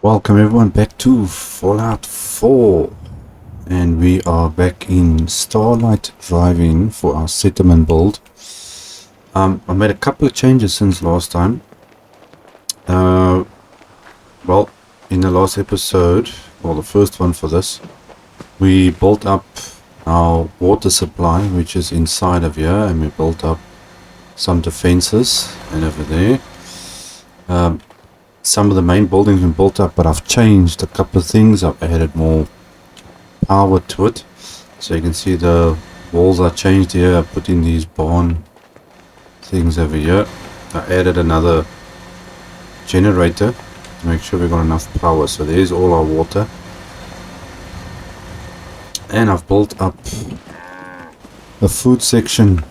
Welcome everyone back to Fallout 4, and we are back in Starlight driving for our settlement build. I made a couple of changes since last time. Well, in the last episode, or the first one for this, we built up our water supply, which is inside of here, and we built up some defenses and over there. Some of the main buildings have been built up, but I've changed a couple of things. I've added more power to it. So you can see the walls are changed here. I put in these barn things over here. I added another generator to make sure we've got enough power. So there's all our water. And I've built up a food section.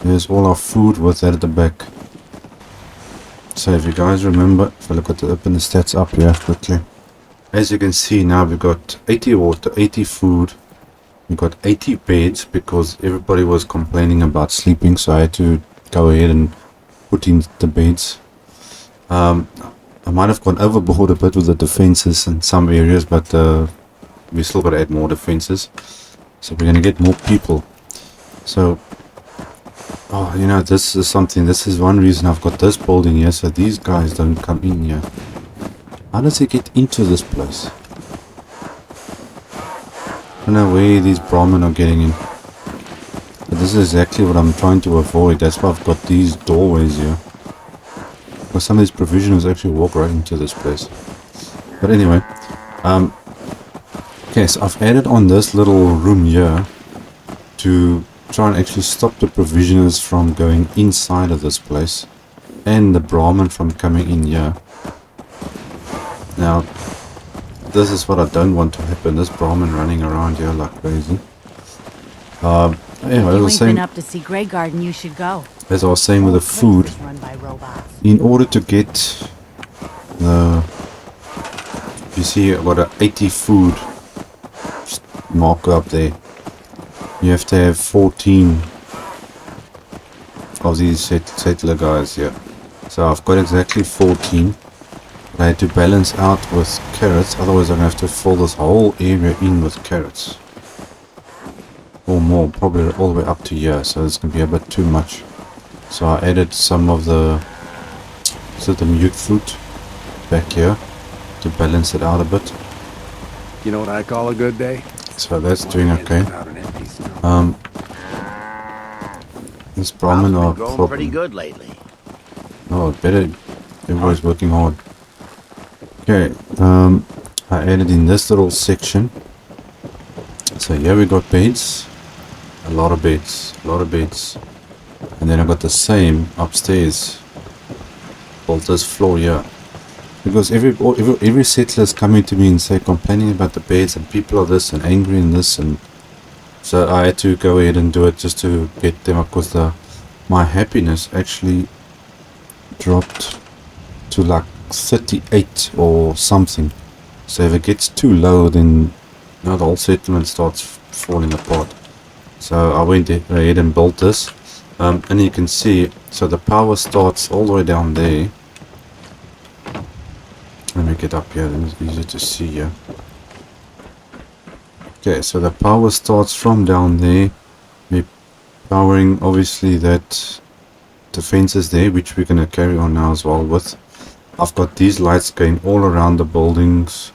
There's all our food with that at the back. So if you guys remember, if I look at open the stats up here quickly, as you can see now we've got 80 water, 80 food, we've got 80 beds because everybody was complaining about sleeping, so I had to go ahead and put in the beds. I might have gone overboard a bit with the defenses in some areas, but we still got to add more defenses, so we're going to get more people. So oh, you know, this is one reason I've got this building here, so these guys don't come in here. How does he get into this place? I don't know where these Brahmin are getting in. But this is exactly what I'm trying to avoid. That's why I've got these doorways here. Because some of these provisionals actually walk right into this place. But anyway, okay, so I've added on this little room here to try and actually stop the provisioners from going inside of this place and the Brahmin from coming in here. Now this is what I don't want to happen, this Brahmin running around here like crazy. Anyway, as I was saying, up to see Grey Garden, you should go. as I was saying with the food, in order to get the, you see I've got an 80 food marker up there. You have to have 14 of these settler guys here. So I've got exactly 14. I had to balance out with carrots, otherwise I'm going to have to fill this whole area in with carrots. Or more, probably all the way up to here, so it's going to be a bit too much. So I added some of the mute fruit back here to balance it out a bit. You know what I call a good day? So that's doing okay. This Brahmin are going pretty good lately. Oh, better. Everybody's working hard. Okay, I added in this little section. So here we got beds. A lot of beds. And then I got the same upstairs. Built this floor here. Because every settler is coming to me and say complaining about the beds and people are this and angry and this, and so I had to go ahead and do it just to get them up, because my happiness actually dropped to like 38 or something. So if it gets too low, then the whole settlement starts falling apart. So I went ahead and built this, and you can see, so the power starts all the way down there. Let me get up here, then it's easier to see here. Okay, so the power starts from down there. We're powering obviously that defenses there, which we're going to carry on now as well with. I've got these lights going all around the buildings.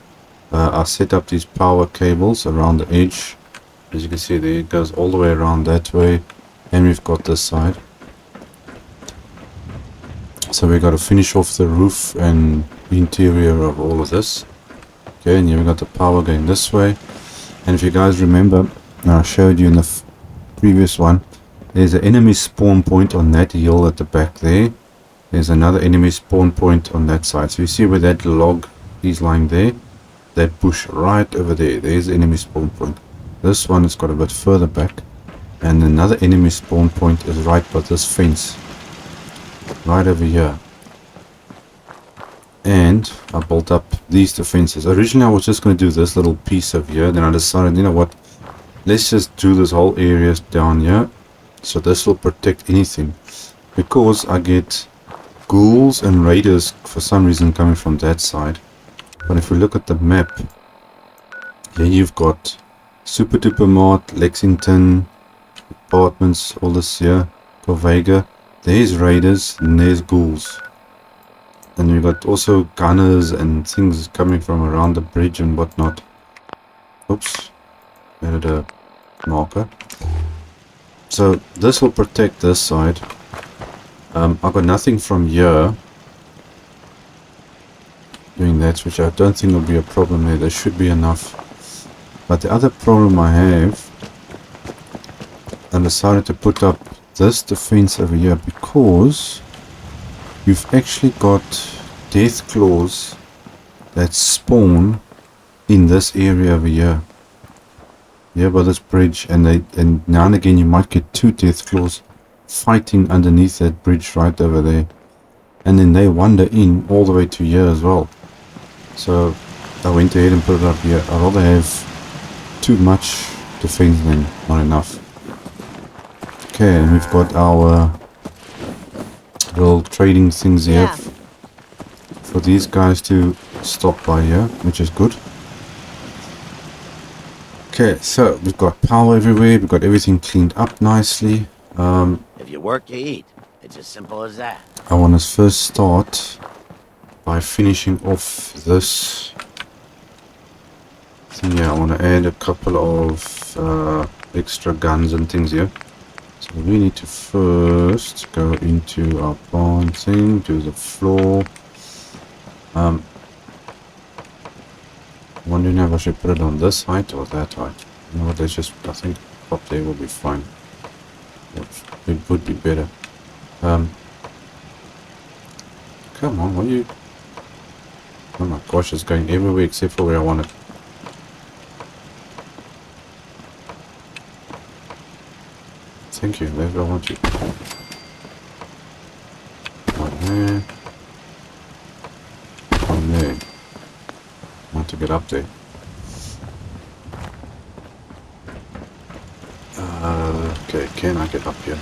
I set up these power cables around the edge. As you can see there, it goes all the way around that way. And we've got this side. So we got to finish off the roof and interior of all of this. Okay, and here we got the power going this way. And if you guys remember, I showed you in the previous one, there's an enemy spawn point on that hill at the back there. There's another enemy spawn point on that side. So you see where that log is lying there, that bush right over there, there's the enemy spawn point. This one has got a bit further back, and another enemy spawn point is right by this fence, right over here. And I built up these defenses. Originally I was just going to do this little piece of here, then I decided, you know what, let's just do this whole area down here, so this will protect anything, because I get ghouls and raiders for some reason coming from that side. But if we look at the map, here you've got Super Duper Mart, Lexington, apartments, all this here, Corvega. There's raiders and there's ghouls. And you've got also gunners and things coming from around the bridge and whatnot. Oops, added a marker. So this will protect this side. I've got nothing from here doing that, which I don't think will be a problem there. There should be enough. But the other problem I have, I decided to put up this defense over here because you've actually got death claws that spawn in this area over here. Here by this bridge, and now and again you might get 2 death claws fighting underneath that bridge right over there. And then they wander in all the way to here as well. So I went ahead and put it up here. I'd rather have too much defense than not enough. Okay, and we've got our little trading things here for these guys to stop by here, which is good. Okay, so we've got power everywhere. We've got everything cleaned up nicely. If you work, you eat. It's as simple as that. I want to first start by finishing off this thing here. I want to add a couple of extra guns and things here. So we need to first go into our barn thing, do the floor. Wondering if I should put it on this height or that height. You know what, let's just, I think up there will be fine. It would be better. Come on, what are you? Oh my gosh, it's going everywhere except for where I want it. Thank you, that's where I want you. One there. One there. I want to get up there. Okay, can I get up here?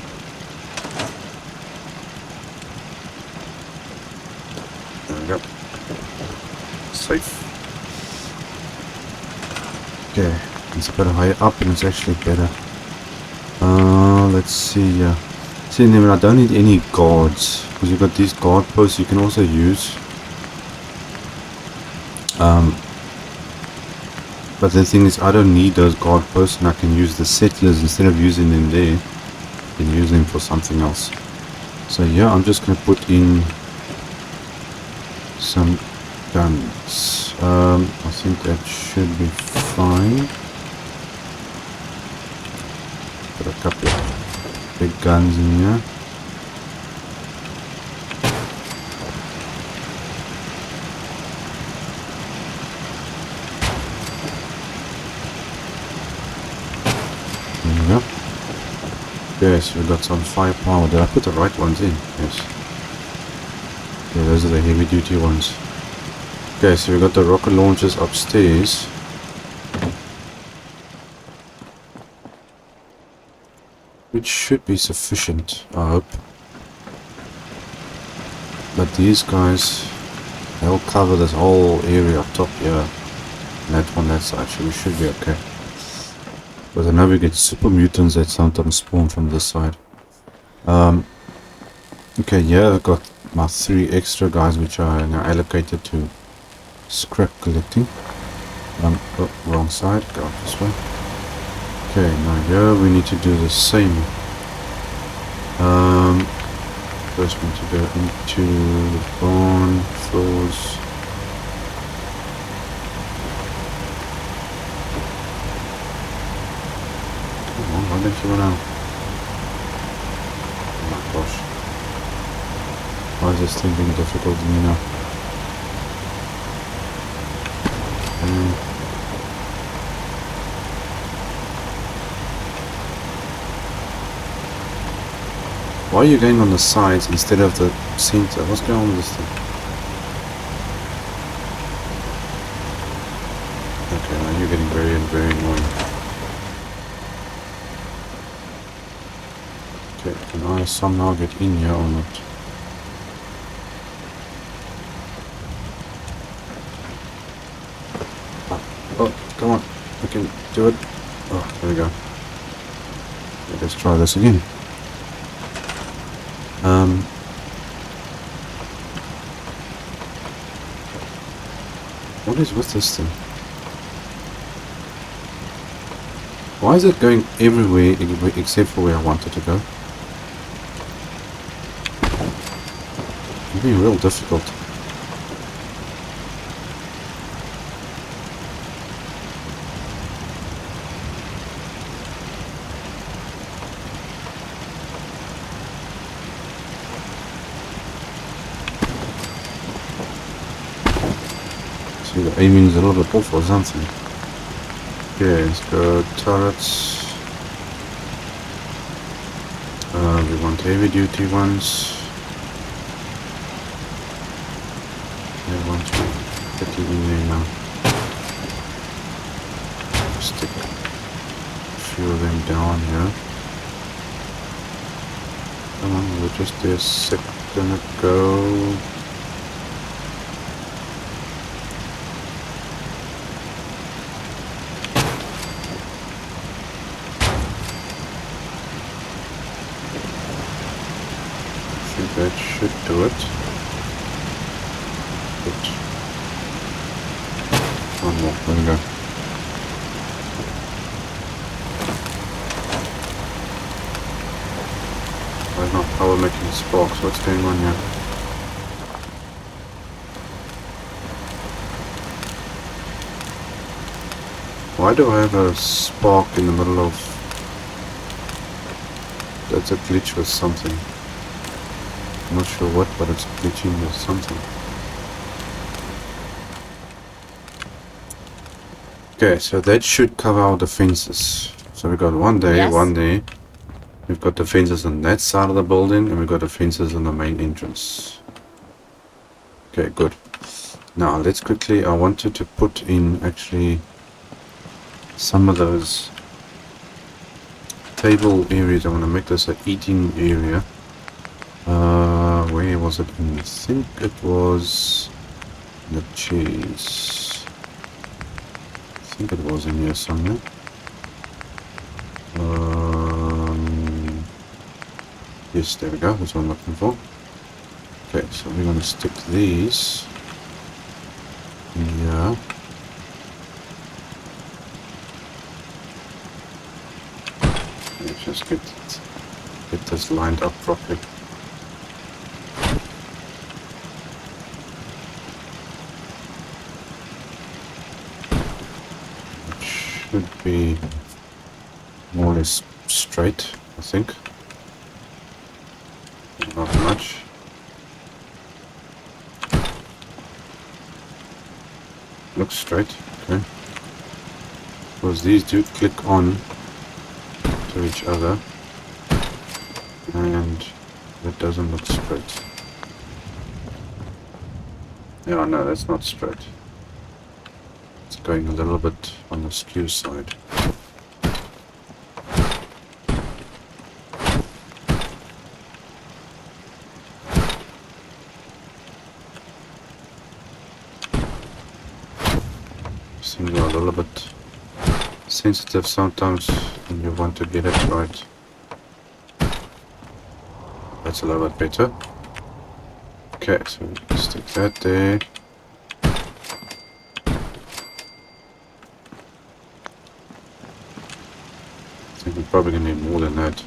There we go. Safe. Okay, it's a bit higher up and it's actually better. Let's see. See, then I don't need any guards because you've got these guard posts you can also use. But the thing is, I don't need those guard posts, and I can use the settlers instead of using them there. I can use them for something else. So yeah, I'm just going to put in some guns. I think that should be fine. Put a couple of big guns in here. Yes, we got some firepower. Did I put the right ones in? Yes. Okay, those are the heavy duty ones. Okay, so we got the rocket launchers upstairs. Which should be sufficient, I hope. But these guys, they'll cover this whole area up top here. And that one, that side, so we should be okay. But I know we get super mutants that sometimes spawn from this side. Okay, yeah, I got my 3 extra guys which are now allocated to scrap collecting. Oh, wrong side, go up this way. Okay, now here we need to do the same. First we need to go into the barn floors. Why don't you wanna... Oh my gosh. Why is this thing being difficult to me now? Why are you going on the sides instead of the center? What's going on with this thing? Okay, now you're getting very annoying. Okay, can I somehow get in here or not? Come on, I can do it. Oh, there we go. Okay, let's try this again. What is with this thing? Why is it going everywhere except for where I want it to go? It's being real difficult. See, the aiming is a little bit off or something. Okay, let's go turrets. We want heavy duty ones. I want to get it in there now. Stick a few of them down here. Come on, we were just there a second ago. That should do it. Good. One more, there we go. Why not power making sparks? What's going on here? Why do I have a spark in the middle of... That's a glitch with something. I'm not sure what, but it's glitching or something. Okay, so that should cover all the fences. So we got one there, Yes. one there. We've got the fences on that side of the building, and we've got the fences on the main entrance. Okay, good. Now let's quickly, I wanted to put in actually some of those table areas. I want to make this an eating area. Where was it? I think it was the cheese. I think it was in here somewhere. Yes, there we go. That's what I'm looking for. Okay, so we're going to stick these here. Let's just get this lined up properly. Should be more or less straight, I think. Not much. Looks straight, okay. Because these do click on to each other, and it doesn't look straight. Yeah, no, that's not straight. It's going a little bit on the skew side. Things are a little bit sensitive sometimes and you want to get it right. That's a little bit better. Okay, so stick that there. I think we're probably going to need more than that.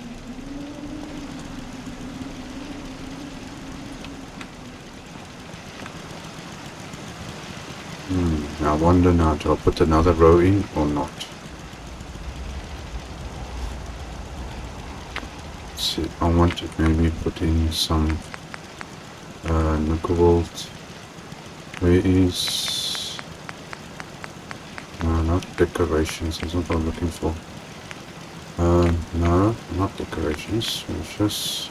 I wonder now, do I put another row in or not? Let's see, I want to maybe put in some nickel. Where is... No, not decorations, that's not what I'm looking for. No, not decorations, it's just...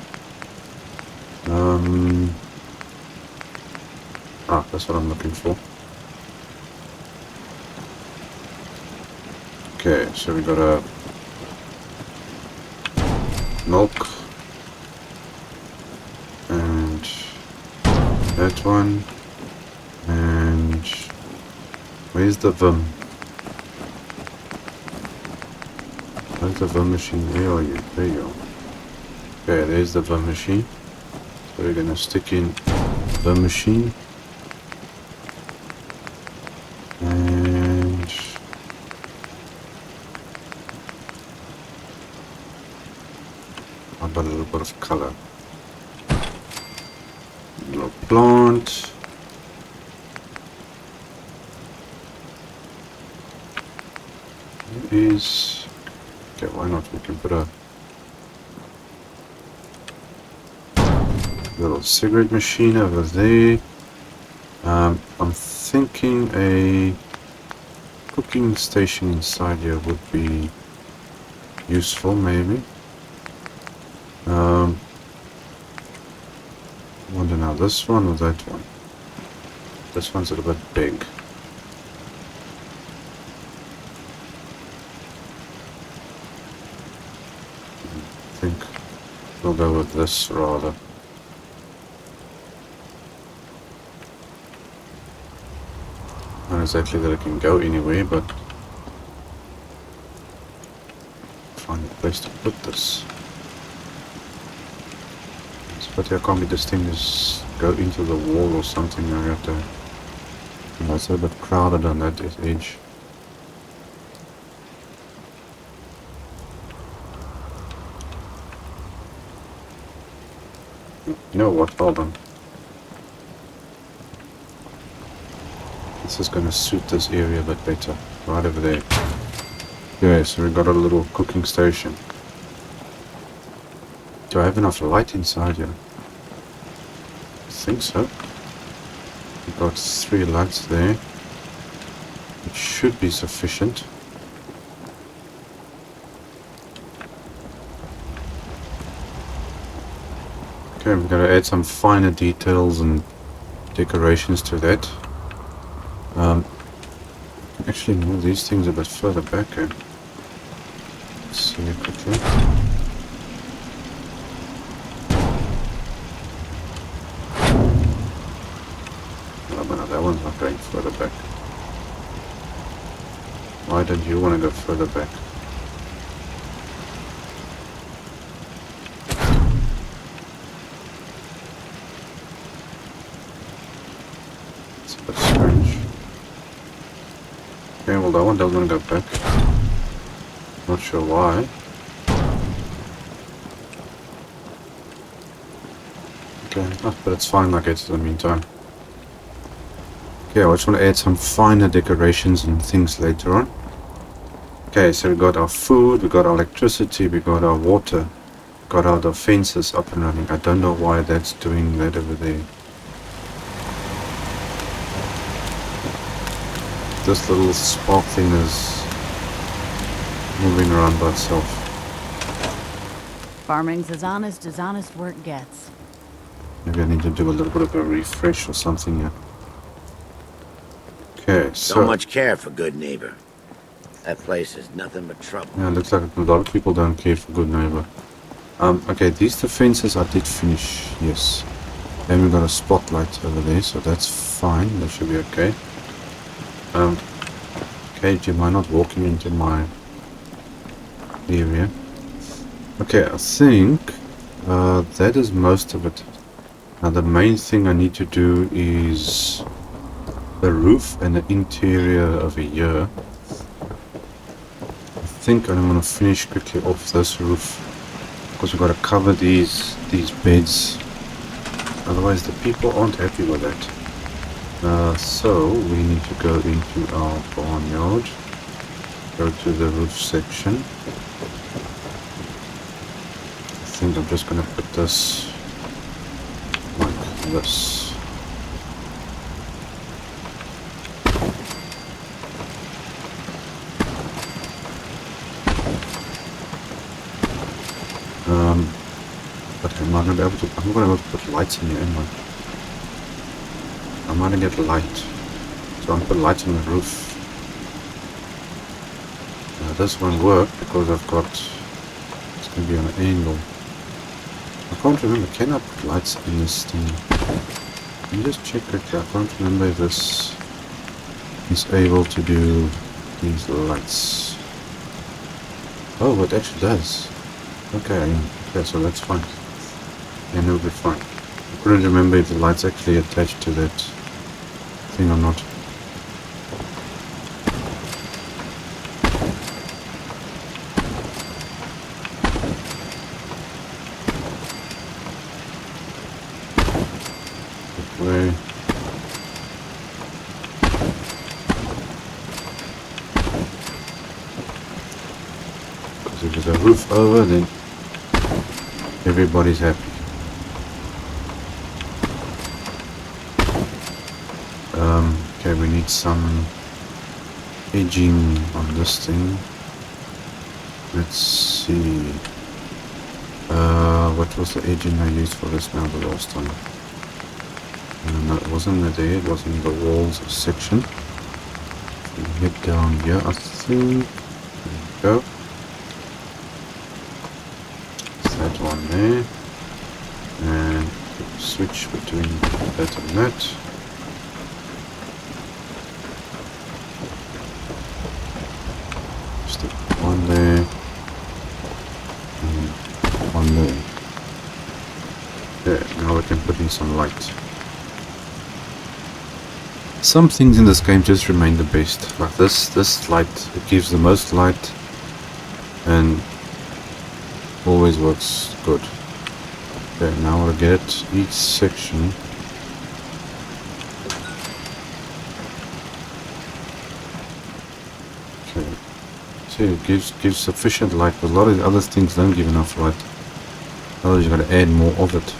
that's what I'm looking for. Okay, so we got a milk and that one, and where's the Vim? the VIM machine? Where are you? There you are. Okay, there's the VIM machine. So we're gonna stick in the machine. And I've got a little bit of color. Little plant. There is. Okay, why not? We can put a little cigarette machine over there. I'm thinking a cooking station inside here would be useful, maybe. I wonder now, this one or that one? This one's a little bit big. I think we'll go with this rather. Not exactly that it can go anywhere, but find a place to put this. But I can't be this thing just go into the wall or something. I have to. You know, it's a bit crowded on that edge. You know what? Hold on. This is going to suit this area a bit better. Right over there. Okay, so we've got a little cooking station. Do I have enough light inside here? I think so. We've got 3 lights there. It should be sufficient. Okay, we're going to add some finer details and decorations to that. Actually move these things a bit further back. Let's see it quickly. That one's not going further back. Why don't you want to go further back? It's a bit strange. Okay, well that one doesn't go back. Not sure why. Okay, but it's fine like it in the meantime. Okay, I just want to add some finer decorations and things later on. Okay, so we got our food, we got our electricity, we got our water, got our defenses up and running. I don't know why that's doing that over there. This little spark thing is moving around by itself. Farming's as honest work gets. Maybe I need to do a little bit of a refresh or something here. Okay, So much care for good neighbor. That place is nothing but trouble. Yeah, it looks like a lot of people don't care for good neighbor. Okay, these defenses I did finish, yes. Then we got a spotlight over there, so that's fine. That should be okay. Okay, do you mind not walking into my area? Okay, I think that is most of it. Now the main thing I need to do is the roof and the interior over here. I think I'm gonna finish quickly off this roof because we've got to cover these beds. Otherwise the people aren't happy with that. So we need to go into our barnyard, go to the roof section. I think I'm just gonna put this like this. But I'm not gonna be able to put lights in here, am I? I'm gonna get light. So I'm gonna put lights on the roof. Now this won't work because it's gonna be on an angle. I can't remember, can I put lights in this thing? Let me just check quickly. I can't remember if this is able to do these lights. Oh, it actually does. Okay, okay, so that's fine. Yeah, no, we'll be fine. I couldn't remember if the light's actually attached to that thing or not. That way. Because if there's a roof over, then everybody's happy. Okay, we need some edging on this thing. Let's see. What was the edging I used for this now the last time? No, it wasn't there, it was in the walls section. We head down here, I think. There we go. It's that one there. And switch between that and that. Stick one there. And one there. There, now we can put in some light. Some things in this game just remain the best. Like this light, it gives the most light and always works good. Okay, now we'll get each section. Okay, see, it gives sufficient light, but a lot of the other things don't give enough light. Otherwise you gotta add more of it.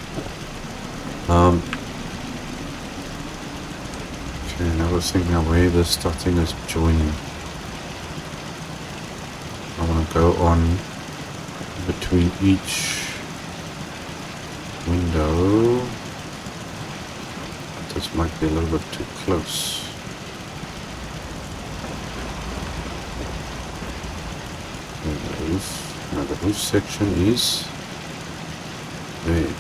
Okay, now we're thinking now where this thing is joining. I want to go on between each window. This might be a little bit too close. And the roof. Now the roof section is there.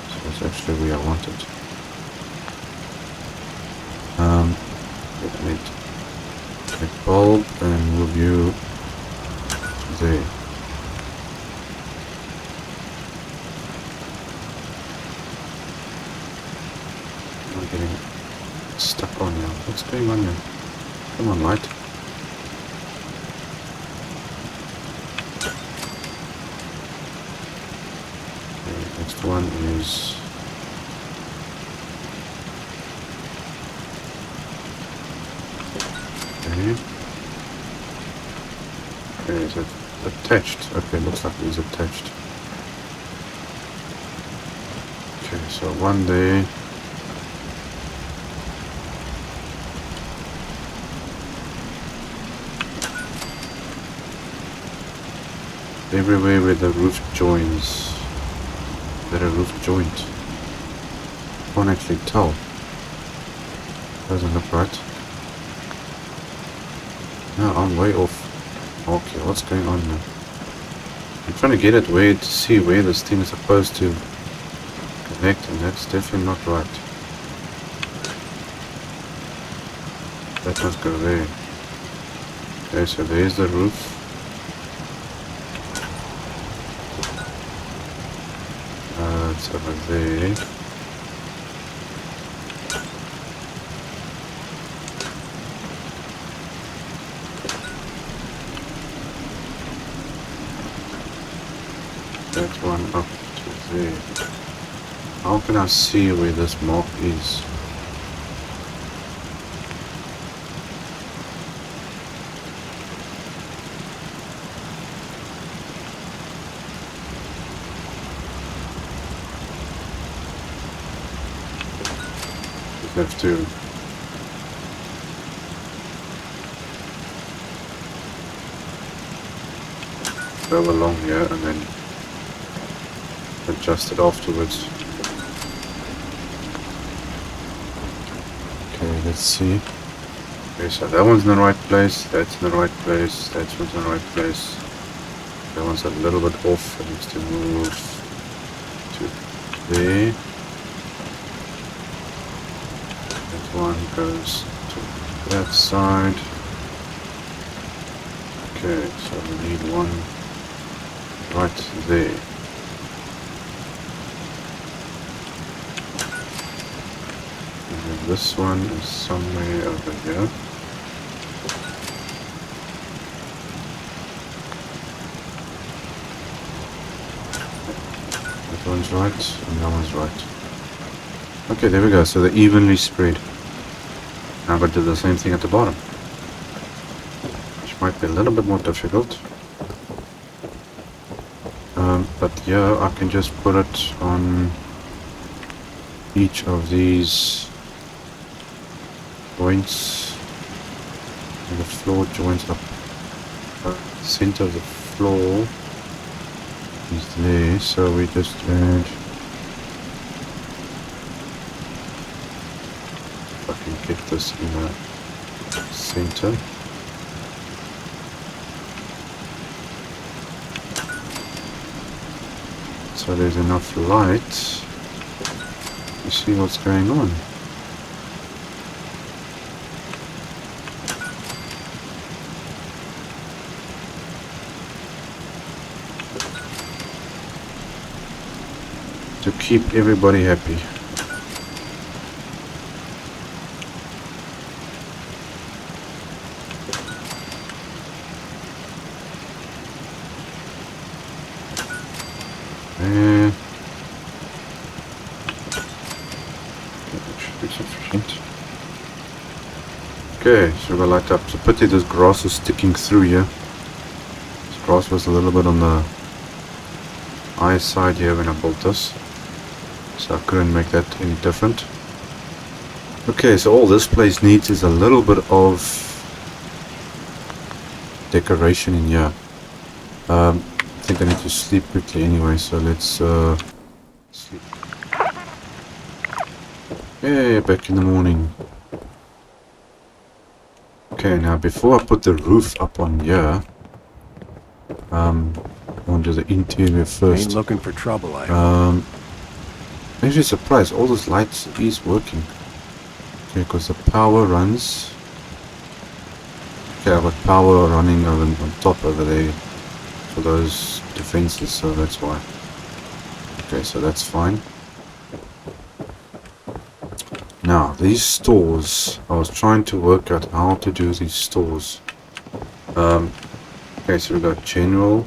So that's actually where I want it. I need a bulb and move you there. I'm getting stuck on here. What's going on here? Come on, light. Okay, next one is okay, is it attached? Okay, looks like it is attached. Okay, so one day. Everywhere where the roof joins. There a roof joint. Can't actually tell. Doesn't look right. No, I'm way off. Okay, what's going on now? I'm trying to get it where to see where this thing is supposed to connect, and that's definitely not right. That must go there. Okay, so there's the roof. It's over there. That one up to there. How can I see where this mark is? You have to go along here and then adjust it afterwards. Okay, let's see. Okay, so that one's in the right place, that's in the right place, that one's in the right place. That one's a little bit off, it needs to move to there. That one goes to that side. Okay, so we need one right there. And then this one is somewhere over here. That one's right, and that one's right. Okay, there we go, so they're evenly spread. Now I'm going to do the same thing at the bottom, which might be a little bit more difficult. But yeah, I can just put it on each of these joints, and the floor joints up. The center of the floor is there, so we just add. If I can get this in the center. So there's enough light to see what's going on. To keep everybody happy. Okay, so we'll light up. It's a pity this grass is sticking through here. This grass was a little bit on the high side here when I built this, so I couldn't make that any different. Okay, so all this place needs is a little bit of decoration in here. I think I need to sleep quickly anyway, so let's sleep. Yeah, back in the morning. Okay, now before I put the roof up on here, I want to do the interior first. Ain't looking for trouble, I hope. Actually surprised, all those lights is working. Okay, because the power runs. Okay, I've got power running on top over there for those defenses, so that's why. Okay, so that's fine. Now, these stores, I was trying to work out how to do these stores. Okay, so we got general,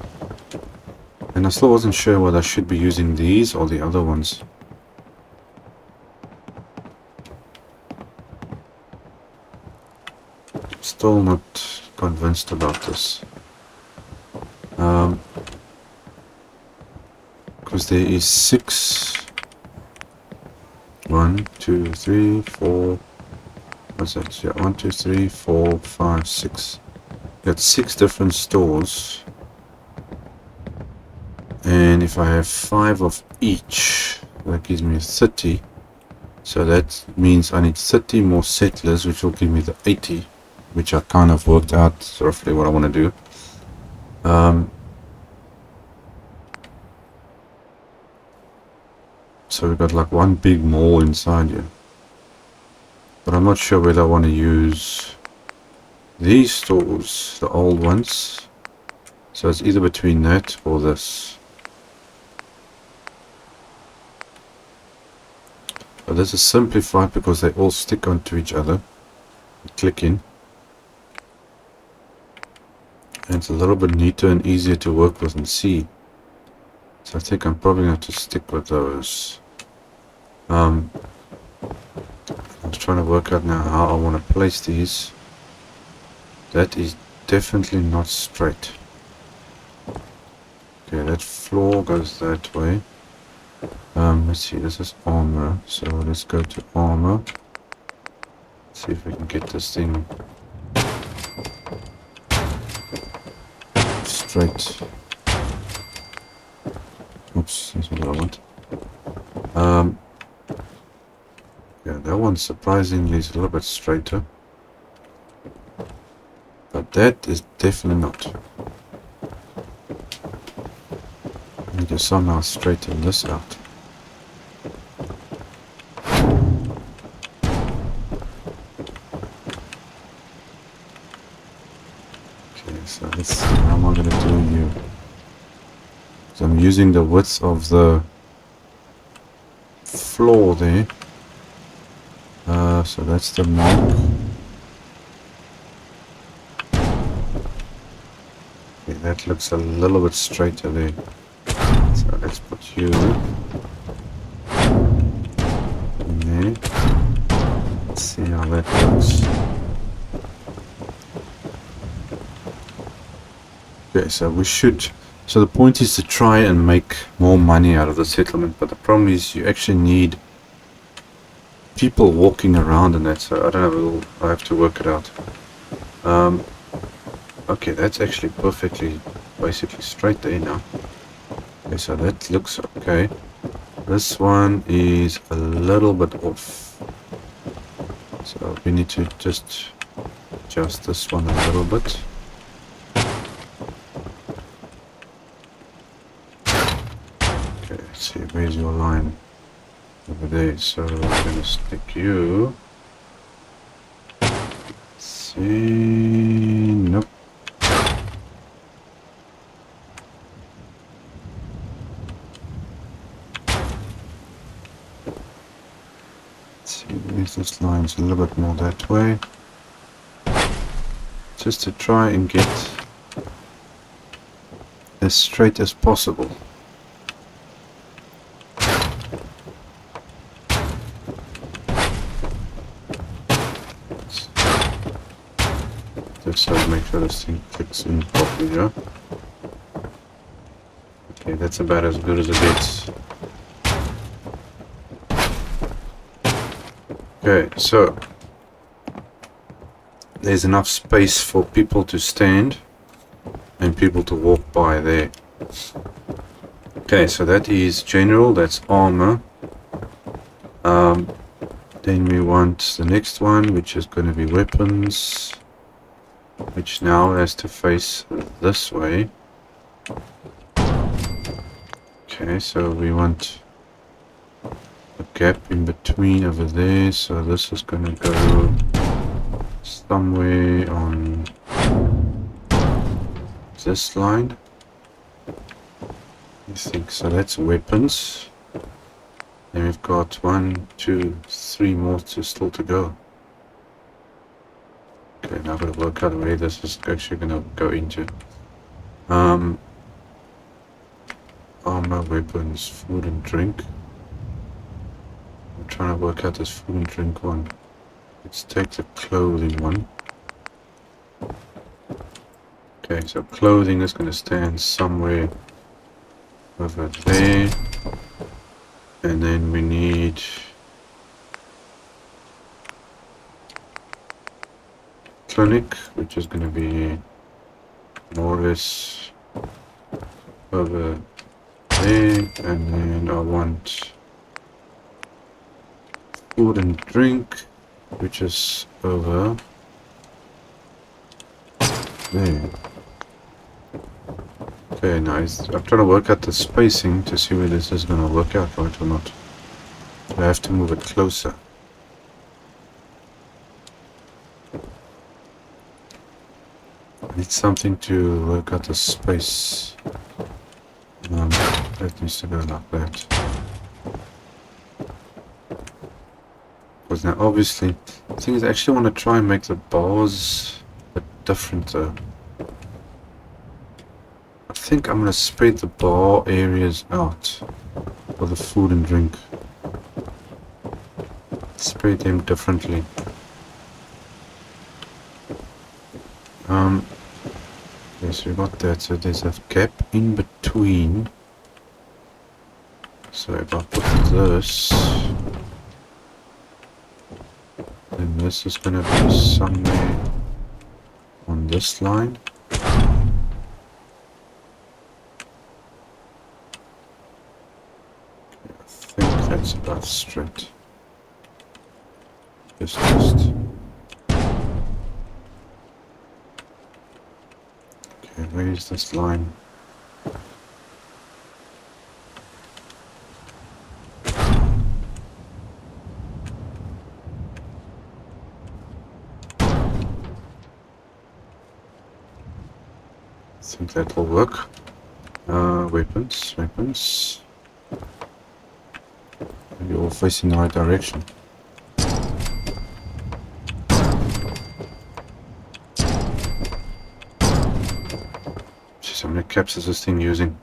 and I still wasn't sure whether I should be using these or the other ones. Still not convinced about this. Because there is 6. 1, 2, 3, 4. What's that? Yeah, 1, 2, 3, 4, 5, 6. Got 6 different stores. And if I have 5 of each, that gives me 30. So that means I need 30 more settlers, which will give me the 80, which I kind of worked out roughly what I want to do. So we've got like one big mall inside here. But I'm not sure whether I want to use these stores, the old ones. So it's either between that or this. But this is simplified because they all stick onto each other. Click in. And it's a little bit neater and easier to work with and see. So I think I'm probably going to have to stick with those. I'm just trying to work out now how I want to place these. That is definitely not straight. Okay, that floor goes that way. Let's see, this is armor, so let's go to armor. See if we can get this thing straight. Oops, that's what I want. Yeah, that one surprisingly is a little bit straighter. But that is definitely not. I need to somehow straighten this out. Okay, So let's see, how am I going to do you? So I'm using the width of the floor there. So that's the mark. Okay, that looks a little bit straighter there. So let's put you in there. Let's see how that works. Okay, so we should... So the point is to try and make more money out of the settlement, but the problem is you actually need people walking around and that, so I don't know, I'll have to work it out. Okay, that's actually perfectly, basically straight there now. Okay, so that looks okay. This one is a little bit off. So we need to just adjust this one a little bit. Okay, let's see, where's your line? Over there, so I'm gonna stick you. Let's see, nope. Let's see, where's this line's a little bit more that way. Just to try and get as straight as possible. Just so make sure this thing fits in properly, yeah? Okay, that's about as good as it gets. Okay, so there's enough space for people to stand and people to walk by there. Okay, so that is general, that's armor. Then we want the next one, which is going to be weapons, which now has to face this way. Okay, so we want a gap in between over there, so this is going to go somewhere on this line. I think so. That's weapons. Then we've got 1, 2, 3 more still to go. Okay, now I've got to work out where this is actually going to go into. Armor, weapons, food and drink. I'm trying to work out this food and drink one. Let's take the clothing one. Okay, so clothing is going to stand somewhere over there. And then we need clinic, which is going to be more or less over there. And then I want food and drink, which is over there. Okay, nice. I'm trying to work out the spacing to see whether this is going to work out right or not. I have to move it closer. I need something to work out the space. That needs to go like that. Because now obviously, the thing is I actually want to try and make the bars a bit different though. I think I'm going to spread the bar areas out for the food and drink. Spread them differently. Yes, we got that. So there's a gap in between. So if I put this, then this is going to be somewhere on this line. I think that's about straight. Just. Okay, where is this line? think that will work. Weapons. Maybe all facing the right direction. Jeez, how many caps is this thing using?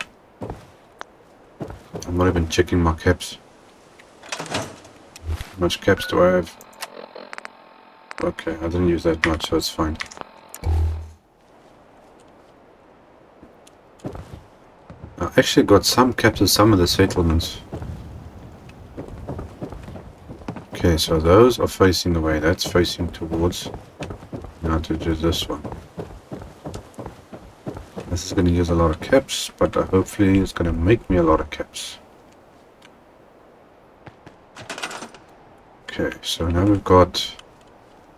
I'm not even checking my caps. How much caps do I have? Okay, I didn't use that much, so it's fine. I actually got some caps in some of the settlements. Okay, so those are facing away. That's facing towards. Now to do this one. This is going to use a lot of caps, but hopefully it's going to make me a lot of caps. Okay, so now we've got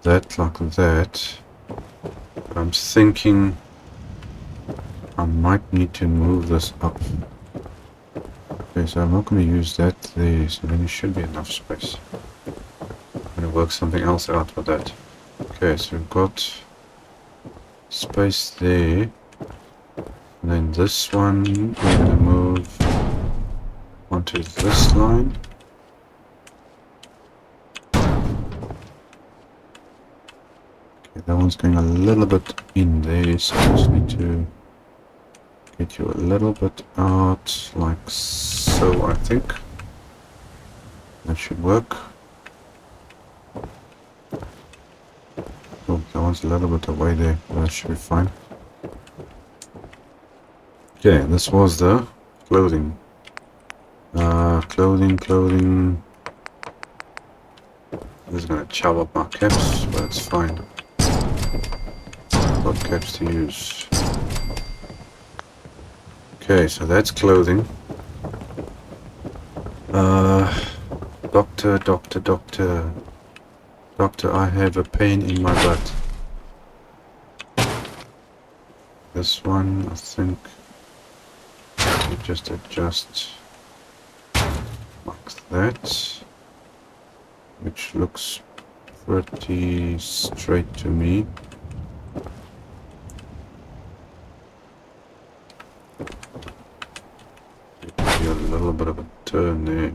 that like that. But I'm thinking I might need to move this up. Okay, so I'm not going to use that there, so then there should be enough space. I'm going to work something else out with that. Okay, so we've got space there. And then this one, we're going to move onto this line. Okay, that one's going a little bit in there, so I just need to get you a little bit out, like so, I think. That should work. Oh, that one's a little bit away there, but that should be fine. Okay, this was the clothing. Clothing. This is gonna chop up my caps, but it's fine. Got caps to use. Okay, so that's clothing. Doctor, I have a pain in my butt. This one, I think, we just adjust like that, which looks pretty straight to me. Maybe a little bit of a turn there.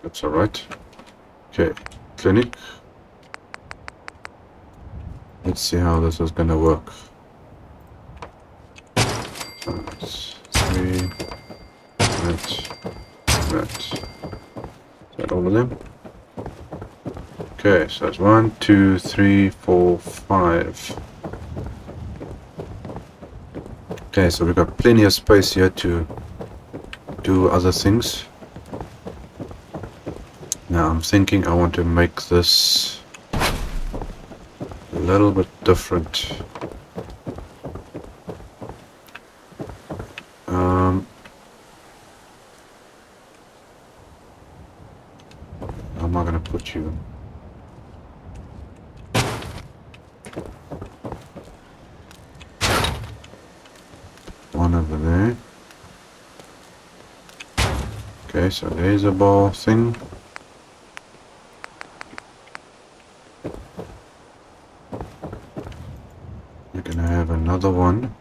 That's alright. Okay, clinic. Let's see how this is gonna work. So it's 3, that. Is that all of them? Okay, so it's 1, 2, 3, 4, 5. Okay, so we've got plenty of space here to do other things. Now I'm thinking I want to make this a little bit different. How am I going to put you? One over there. Okay, so there's a bar thing. You're going to have another one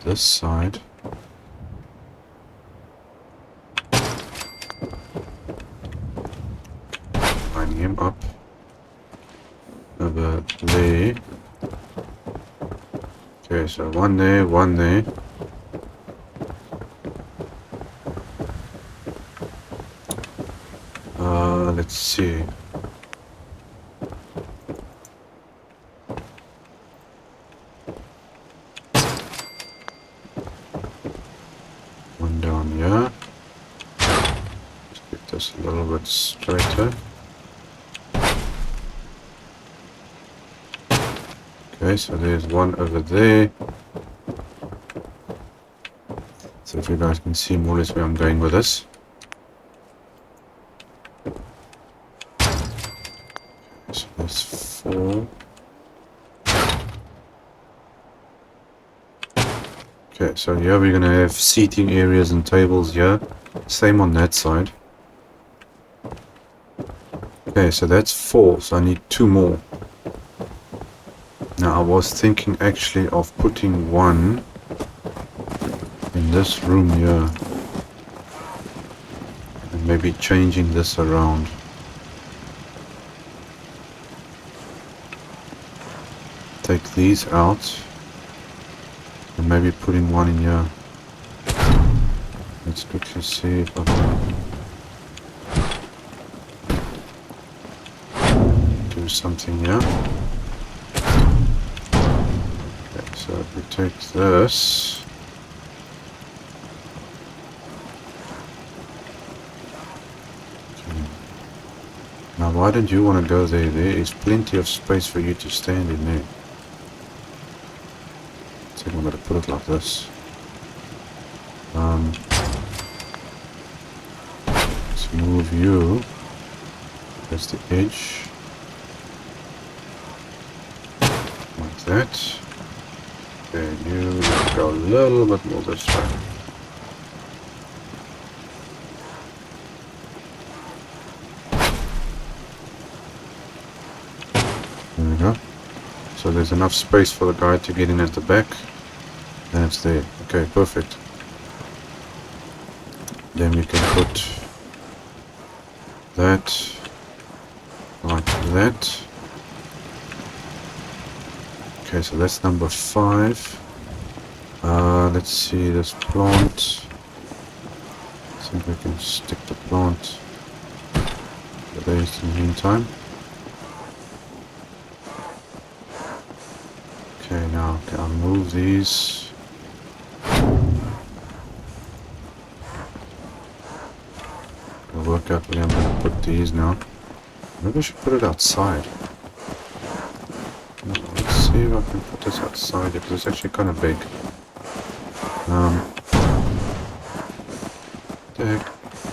this side. Line him up over there. Okay, so one there, one there. Let's see. One down here. Let's get this a little bit straighter. Okay, so there's one over there. So if you guys can see more or less where I'm going with this. So there's 4. Okay, so here we're gonna have seating areas and tables here. Same on that side. Okay, so that's 4, so I need 2 more. Now I was thinking actually of putting one in this room here. And maybe changing this around. Take these out. And maybe putting one in here. Let's quickly see if I can do something here. Okay, so if we take this. Okay. Now why don't you want to go there? There is plenty of space for you to stand in there. I think I'm going to put it like this. Let's move you. That's the edge. Like that. Okay, you go a little bit more this way. There we go. So there's enough space for the guy to get in at the back. And it's there. Okay, perfect. Then we can put that like that. Okay, so that's number 5. Let's see this plant. See if we can stick the plant there in the meantime. Okay, now can I move these? I'll work out where I'm going to put these now. Maybe I should put it outside. No, let's see if I can put this outside because it's actually kind of big. What the heck?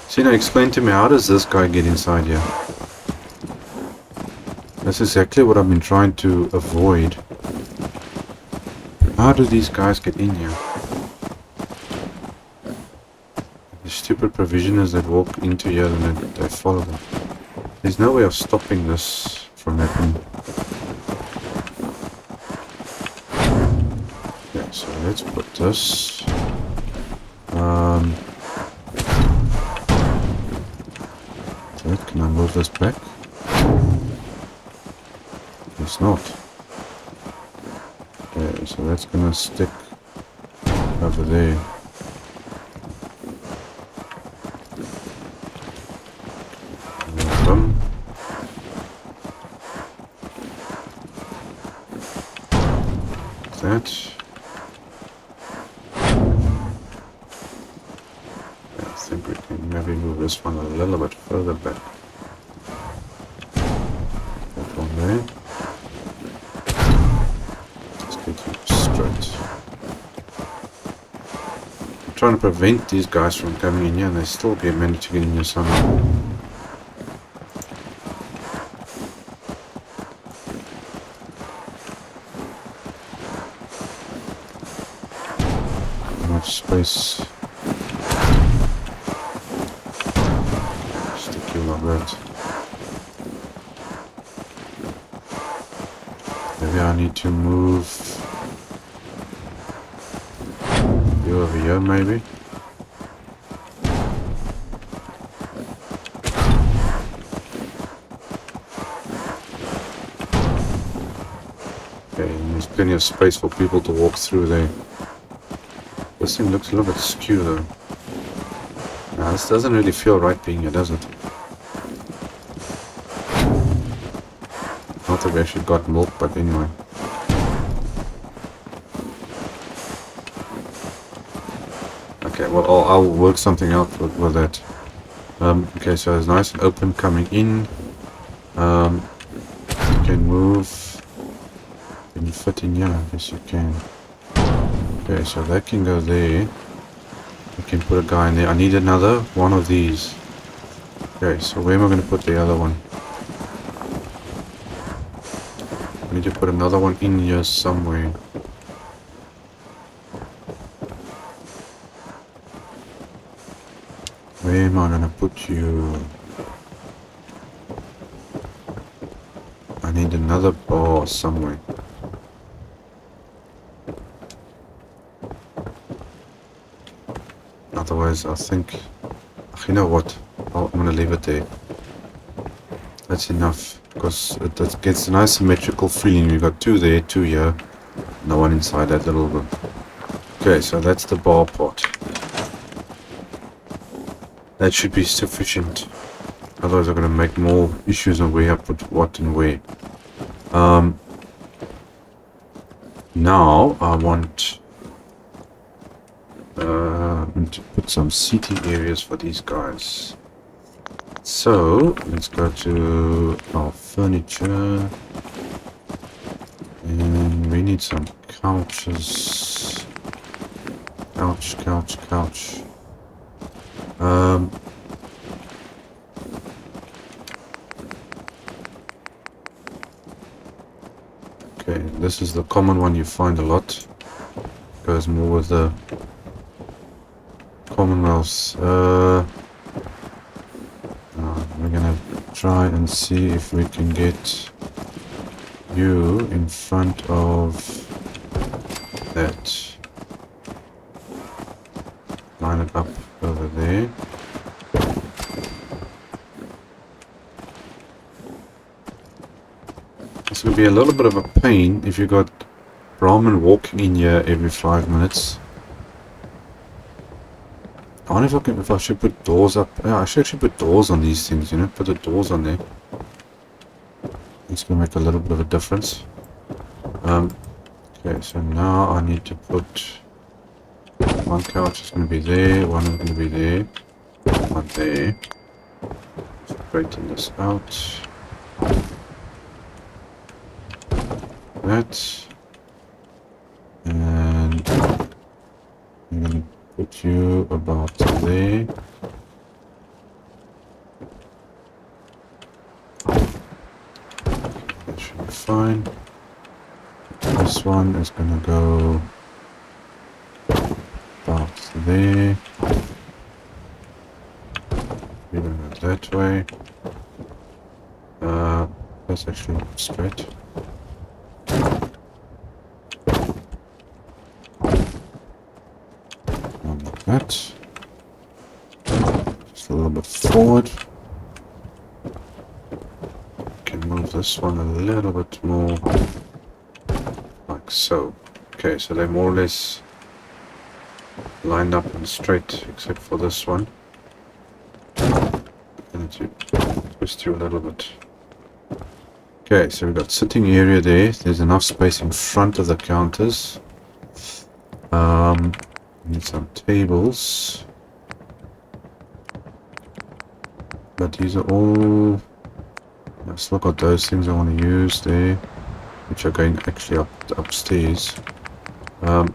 See, now explain to me, how does this guy get inside here? That's exactly what I've been trying to avoid. How do these guys get in here? The stupid provisioners that walk into here and they follow them. There's no way of stopping this from happening. Yeah, so let's put this. Can I move this back? It's not. Okay, so that's gonna stick over there. Boom. That. I think we can maybe move this one a little bit further back. That one there. Let's get you straight. I'm trying to prevent these guys from coming in here and they still manage to get in here somehow. Space. Stick you like that. Maybe I need to move you over here, maybe. Okay, and there's plenty of space for people to walk through there. This thing looks a little bit skew though. Nah, this doesn't really feel right being here, does it? Not that we actually got milk, but anyway. Okay, well I'll work something out with that. Okay, so it's nice and open coming in. You can move. Can you fit in here? Yes, you can. Okay, so that can go there. We can put a guy in there. I need another one of these. Okay, so where am I going to put the other one? I need to put another one in here somewhere. Where am I gonna put you? I need another bar somewhere. Otherwise, I think... You know what? I'm gonna leave it there. That's enough. Because it gets a nice symmetrical feeling. You got 2 there, 2 here. No one inside that little room. Okay, so that's the bar part. That should be sufficient. Otherwise I'm going to make more issues on where I put what and where. Now I want to put some seating areas for these guys. So let's go to our furniture. And we need some couches. Couch. Okay, this is the common one you find a lot. Goes more with the Commonwealths. We're gonna try and see if we can get you in front of that. Line it up over there. It's going to be a little bit of a pain if you got Brahmin walking in here every 5 minutes. I wonder if I should put doors up. Yeah, I should actually put doors on these things, you know, put the doors on there. It's going to make a little bit of a difference. Okay, so now I need to put one couch is going to be there, one is going to be there, one there. Straighten this out. That. And I'm going to put you about there. That should be fine. This one is going to go about there. We're going to go that way. That's actually straight. Like that. Just a little bit forward. Can move this one a little bit more. Like so. Okay, so they're more or less lined up and straight, except for this one. I need to twist you a little bit. Okay, so we've got sitting area there. There's enough space in front of the counters. Need some tables. But these are all... I've still got those things I want to use there, which are going actually upstairs. The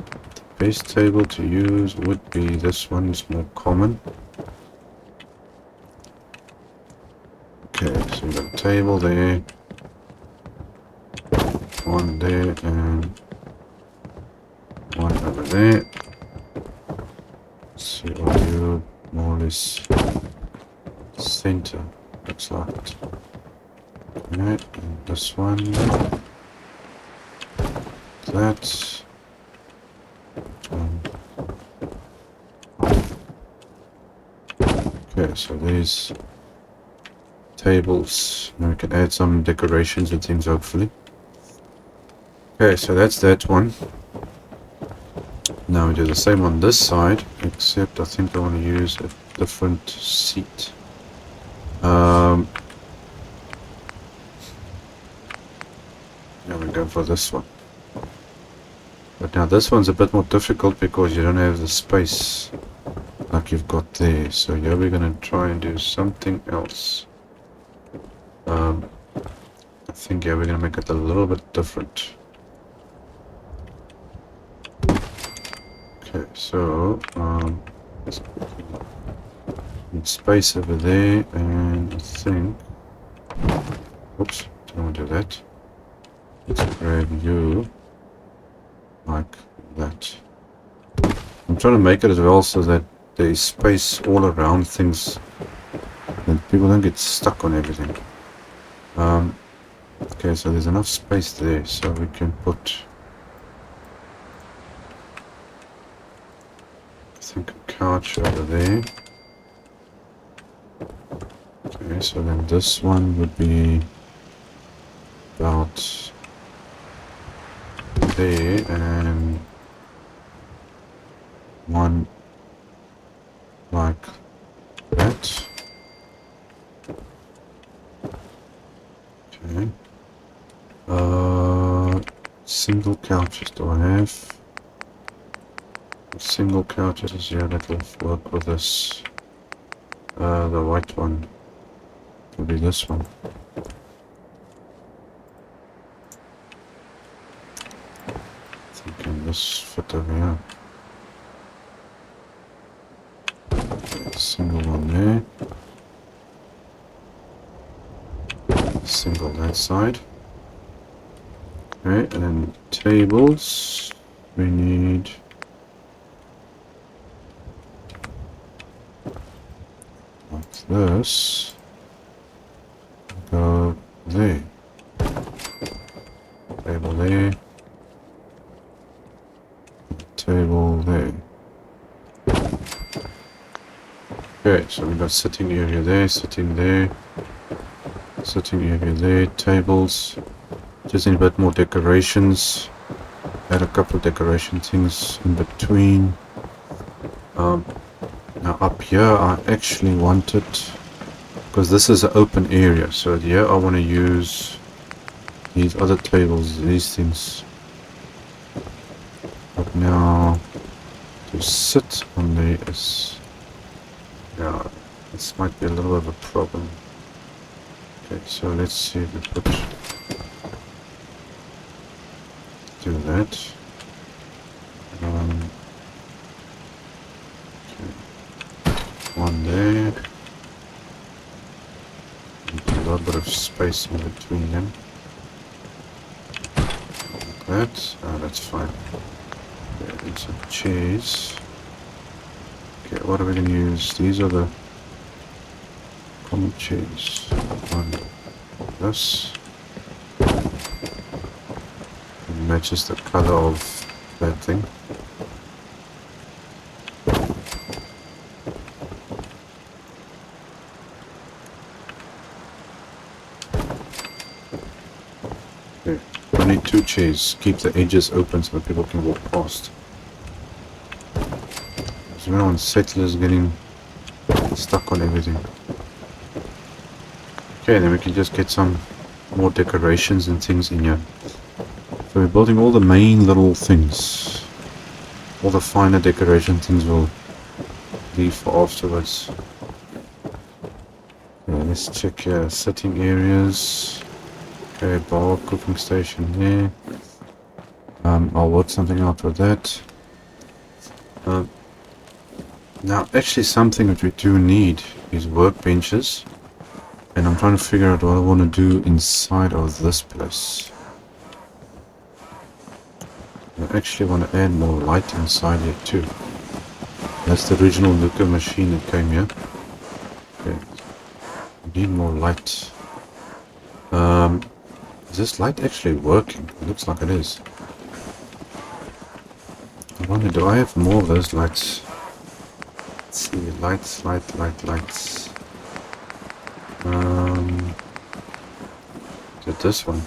best table to use would be this one. It's more common. Okay, so we've got a table there. One there and one over there. See all you more or less center looks like it. Alright, and this one. That. Okay, so these tables. Now we can add some decorations and things hopefully. Okay, so that's that one. Now we do the same on this side, except I think I want to use a different seat. Yeah, we go for this one. But now this one's a bit more difficult because you don't have the space like you've got there. So here we're going to try and do something else. I think yeah, we're going to make it a little bit different. Okay, so let's need space over there, and I think, oops, don't want to do that. Let's grab you like that. I'm trying to make it as well so that there is space all around things, and people don't get stuck on everything. Okay, so there's enough space there, so we can put, I think, a couch over there. Okay, so then this one would be about there, and one like that. Okay. Single couches do I have? Single couches, yeah, that will work with this. The white one will be this one. I think can this fit over here? Single one there. Single that side. Okay, and then tables. We need like this. Go there. Table there. Table there. Okay, so we got sitting area there, sitting there, sitting area there, tables. Just need a bit more decorations. Add a couple of decoration things in between. Now up here I actually wanted, because this is an open area, so here I want to use these other tables, these things. But now to sit on there is, yeah, this might be a little bit of a problem. Okay, so let's see if we put, do that. Okay. One there. And a little bit of space in between them. Like that. Oh, that's fine. Okay, and some chairs. Okay, what are we going to use? These are the common chairs. One, this. It matches the color of that thing. Okay, I need two chairs. Keep the edges open so that people can walk past. So we don't want settlers getting stuck on everything. Okay, then we can just get some more decorations and things in here. So we're building all the main little things. All the finer decoration things we'll leave for afterwards. Okay, let's check here. Sitting areas. Okay, bar, cooking station there. I'll work something out with that. Now, actually something that we do need is workbenches. And I'm trying to figure out what I want to do inside of this place. I actually want to add more light inside here too. That's the original Nuka machine that came here. Okay. We need more light. Is this light actually working? It looks like it is. I wonder, do I have more of those lights? Let's see, lights. Did this one?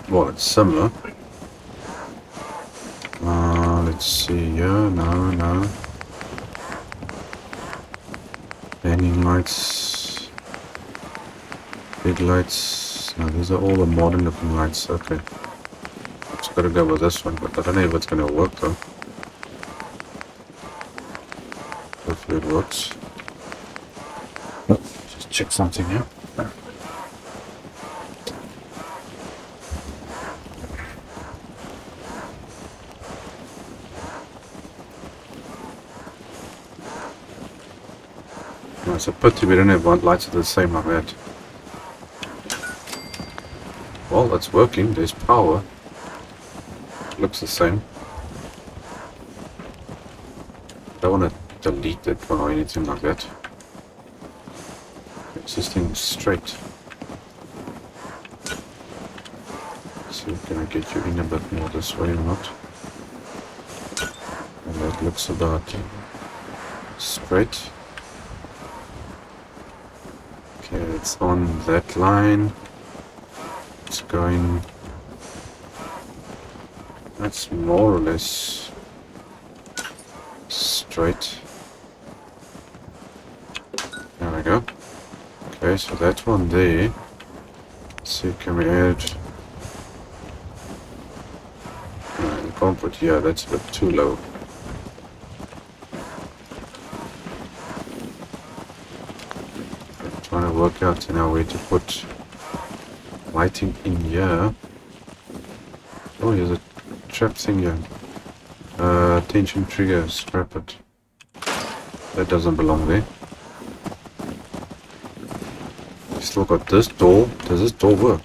Well, it's similar. Let's see here. No. Hanging lights. Big lights. No, these are all the modern looking lights. Okay. Just gotta go with this one, but I don't know if it's gonna work though. Hopefully it works. Oh, just check something here. No, it's a pity we don't have one lights that are the same like that. Well, that's working. There's power. It looks the same. delete it or anything like that. It's this thing straight. So can I get you in a bit more this way or not? And that looks about straight. Okay, it's on that line. It's going... That's more or less straight. There we go. Okay, so that one there. Let's see, can we add... You can't put here, that's a bit too low. I'm trying to work out now where to put lighting in here. Oh, here's a trap thing here. Tension trigger, scrap it. That doesn't belong there. We still got this door. Does this door work?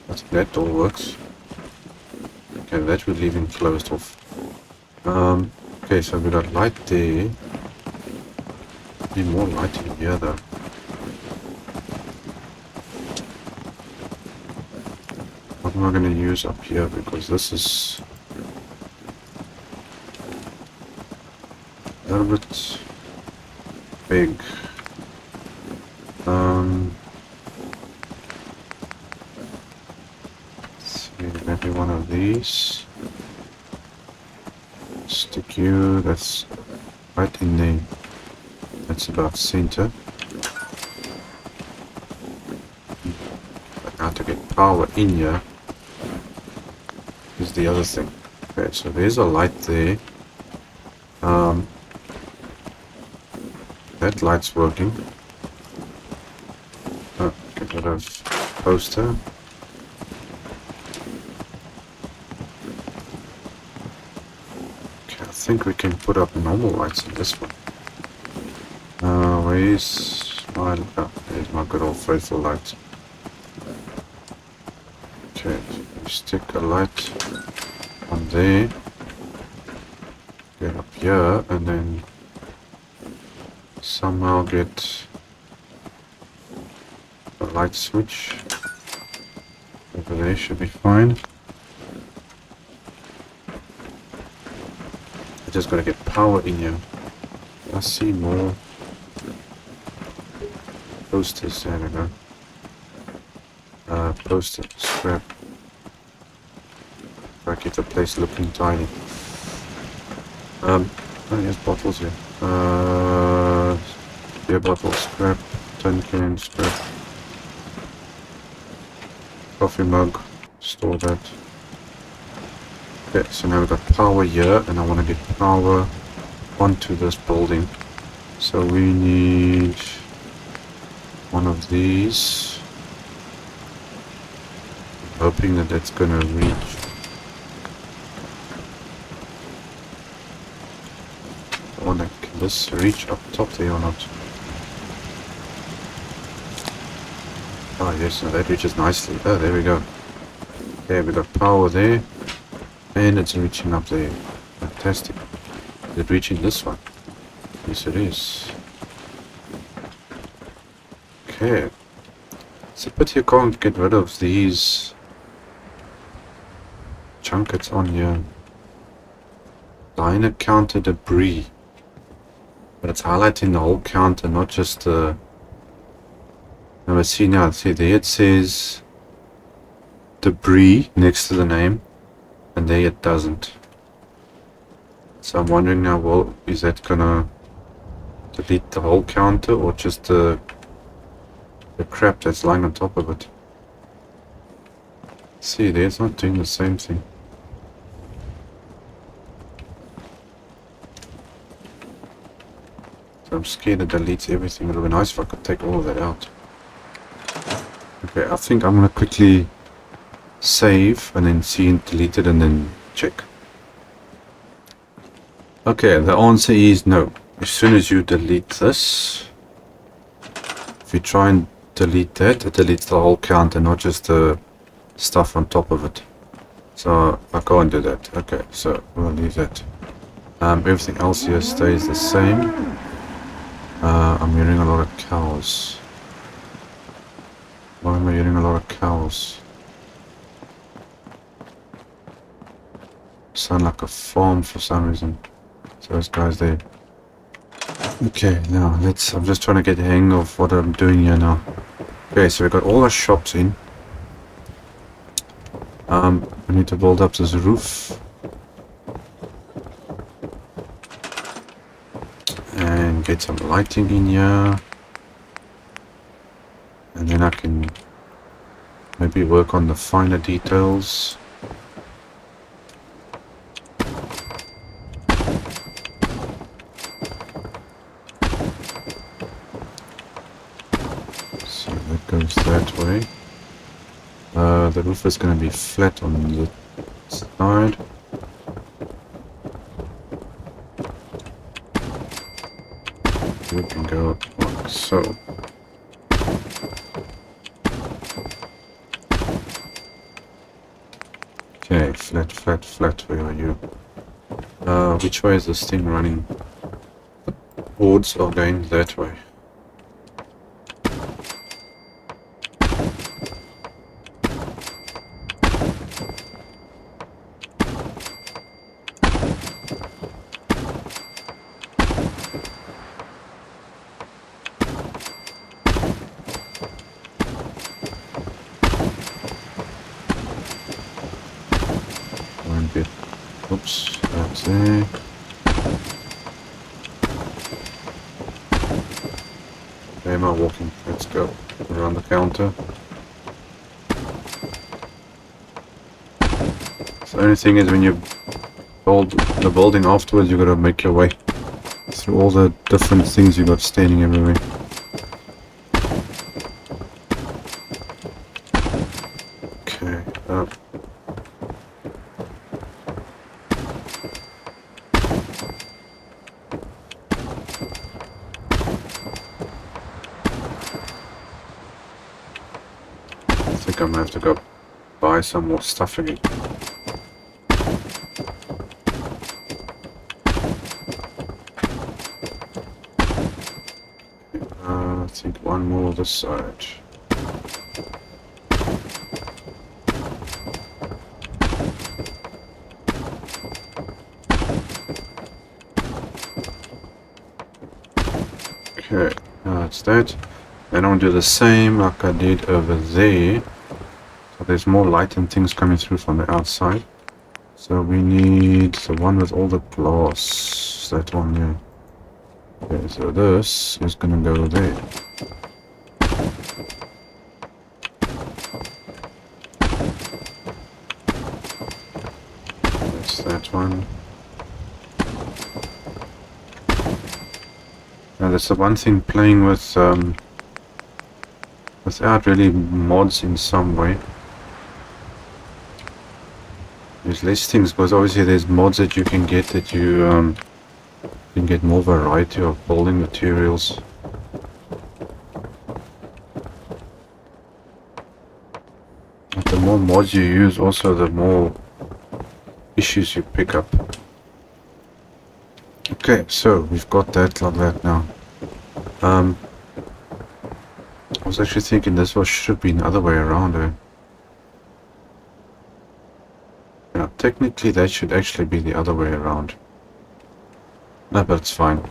I think that door works. Okay, that we're leaving closed off. Okay, so we got light there. Need more light in here though. What am I going to use up here? Because this is a little bit big. Let's see, maybe one of these. Stick you, that's right in there. That's about center. But now to get power in here is the other thing. Okay, so there's a light there. That light's working. Get rid of poster. Okay, I think we can put up normal lights in this one. Where's my... Oh, there's my good old faithful light. Okay, so stick a light on there. Get up here and then somehow get a light switch over there, should be fine. I just gotta get power in here. I see more posters. There we go. Poster scrap. If I get the place looking tiny. Oh, there's bottles here. Beer bottle scrap, tin can scrap, coffee mug, store that. Okay, so now we've got power here, and I want to get power onto this building. So we need one of these. I'm hoping that that's gonna reach. I wonder, can this reach up top there or not? Oh yes, no, that reaches nicely. Oh, there we go. Okay, we got power there. And it's reaching up there. Fantastic. Is it reaching this one? Yes, it is. Okay. It's a pity you can't get rid of these junkets on here. Diner counter debris. But it's highlighting the whole counter, not just the... Now I see now, see there it says debris next to the name, and there it doesn't. So I'm wondering now, well, is that gonna delete the whole counter or just the crap that's lying on top of it? See there, it's not doing the same thing. So I'm scared it deletes everything. It would be nice if I could take all of that out. Okay, I think I'm gonna quickly save and then see it deleted and then check. Okay, the answer is no. As soon as you delete this, if you try and delete that, it deletes the whole count and not just the stuff on top of it. So I can't do that. Okay, so we'll leave that. Everything else here stays the same. I'm hearing a lot of cows. Why am I hearing a lot of cows? Sound like a farm for some reason. So those guys there. Okay, now I'm just trying to get the hang of what I'm doing here now. Okay, so we've got all our shops in. We need to build up this roof. And get some lighting in here. And then I can maybe work on the finer details. So that goes that way. The roof is going to be flat on the side. We can go like so. Okay, flat, flat, flat. Where are you? Which way is this thing running? Boards are going that way. One bit. Oops, that's there. Okay, am I walking? Let's go around the counter. So the only thing is when you build the building afterwards, you gotta make your way through all the different things you got standing everywhere. Okay, I think I'm gonna have to go buy some more stuff again. I think one more this side. Okay, that's that. Then I'll do the same like I did over there. So there's more light and things coming through from the outside. So we need the one with all the glass. That one there. Okay, so this is gonna go there. That's that one. Now that's the one thing playing with without really mods in some way. There's less things, because obviously there's mods that you can get that you can get more variety of building materials. But the more mods you use, also the more issues you pick up. Okay, so we've got that like that now. I was actually thinking this should be the other way around. Yeah, technically that should actually be the other way around. No, but it's fine.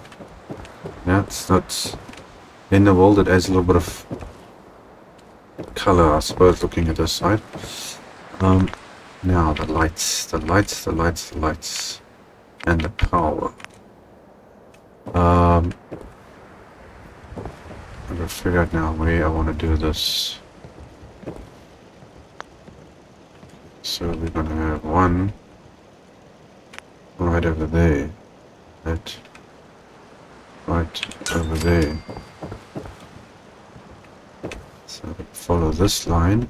Yeah, it's not... In the world it adds a little bit of color, I suppose, looking at this side. Now the lights, the lights, the lights, the lights. And the power. I'm gonna figure out now where I want to do this. So we're gonna have one right over there. That right over there. So follow this line.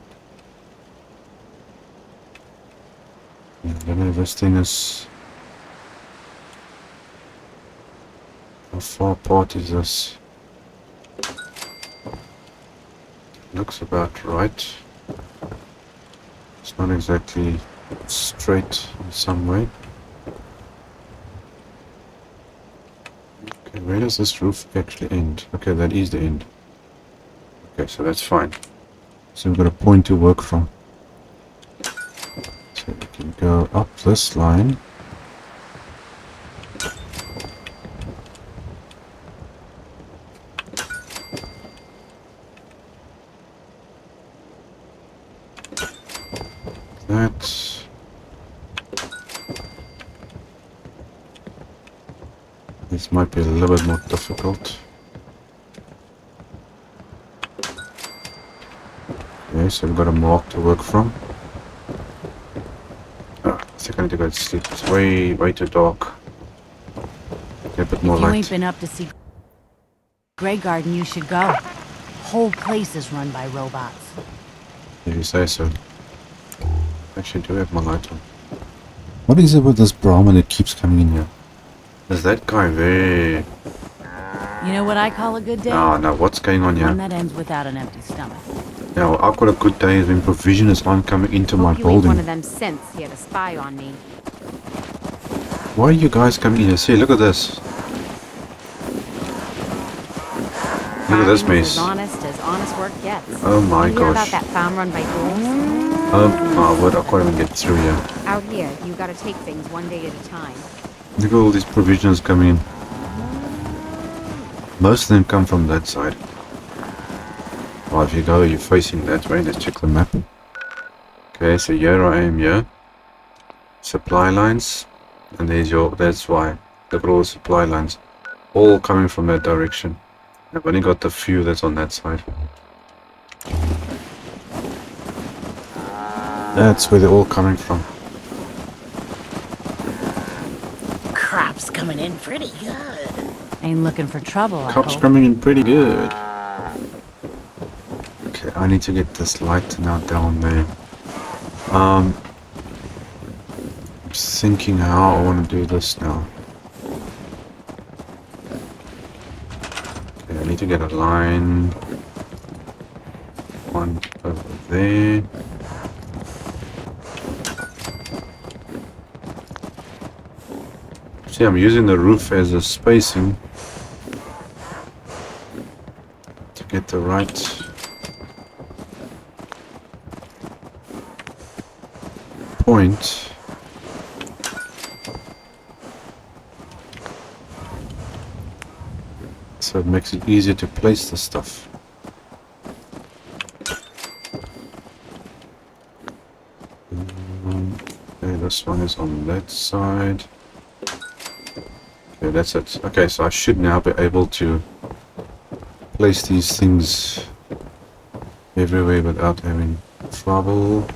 And then this thing is... How far apart is this? Looks about right. It's not exactly straight in some way. where does this roof actually end? Okay, that is the end. Okay, so that's fine. So we've got a point to work from. So we can go up this line. That. This might be a little bit more difficult. Okay, so we've got a mark to work from. I think I need to go to sleep. It's way too dark. Get a bit more If you light. ain't been up to see Grey Garden, you should go. Whole place is run by robots. If you say so. Actually, do have my light on. What is it with this Brahmin that keeps coming in here? Is that guy there? You know what I call a good day? No, what's going on One here? that ends without an empty stomach. Now, I've got a good day when provisioners aren't coming into my Hope you ain't one of building. them synths here to spy on me. Why are you guys coming in here? See, look at this. Look at this Farming's mess. as honest work gets. Oh my You hear about gosh. that farm run by ghouls? Oh my word, I can't even get through here. Out here, you gotta take things one day at a time. Look at all these provisions coming in. Most of them come from that side. Well, if you go, you're facing that way. Let's check the map. Okay, so here I am here. Supply lines. And there's that's why. Look at all the supply lines. All coming from that direction. I've only got the few that's on that side. That's where they're all coming from. Crop's coming in pretty good. Ain't looking for trouble, I Cops hope. coming in pretty good. Okay, I need to get this light now down there. I'm thinking how I want to do this now. Okay, I need to get a line. One over there. See, I'm using the roof as a spacing to get the right point. So it makes it easier to place the stuff. Okay, this one is on that side. Okay, that's it. Okay, so I should now be able to place these things everywhere without having trouble.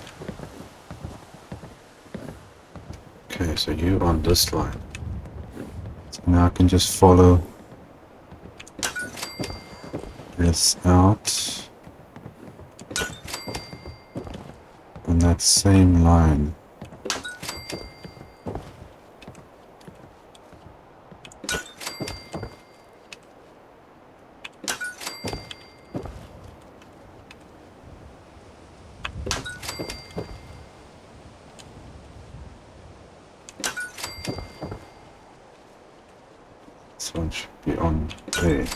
Okay, so you on this line. So now I can just follow this out on that same line. This one should be on there.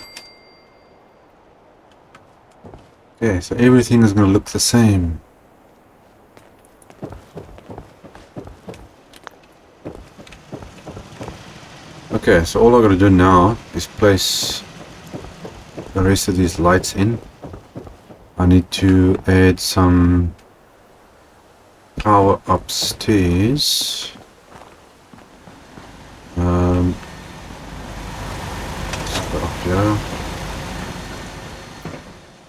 Okay, so everything is going to look the same. Okay, so all I got to do now is place the rest of these lights in. I need to add some power upstairs. Let's go up here.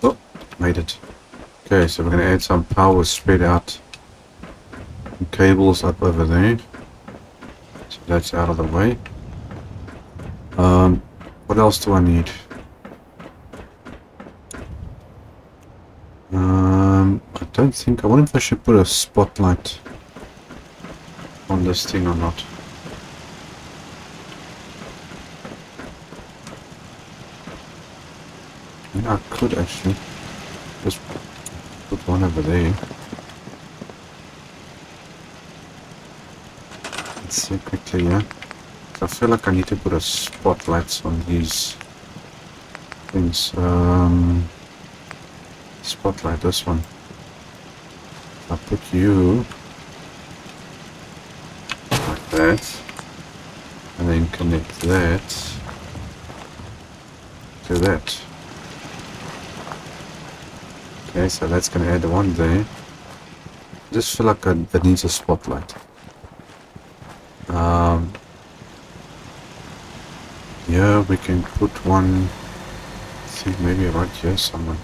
Oh, made it. Okay, so we're going to add some power spread out. Some cables up over there. So that's out of the way. What else do I need? I don't think. I wonder if I should put a spotlight on this thing or not. I could actually just put one over there. Let's see quickly, yeah. I feel like I need to put a spotlights on these things. Spotlight this one. I'll put you like that, and then connect that to that. Okay, so that's going to add one there. Just feel like that needs a spotlight. Yeah, we can put one, I think maybe right here somewhere.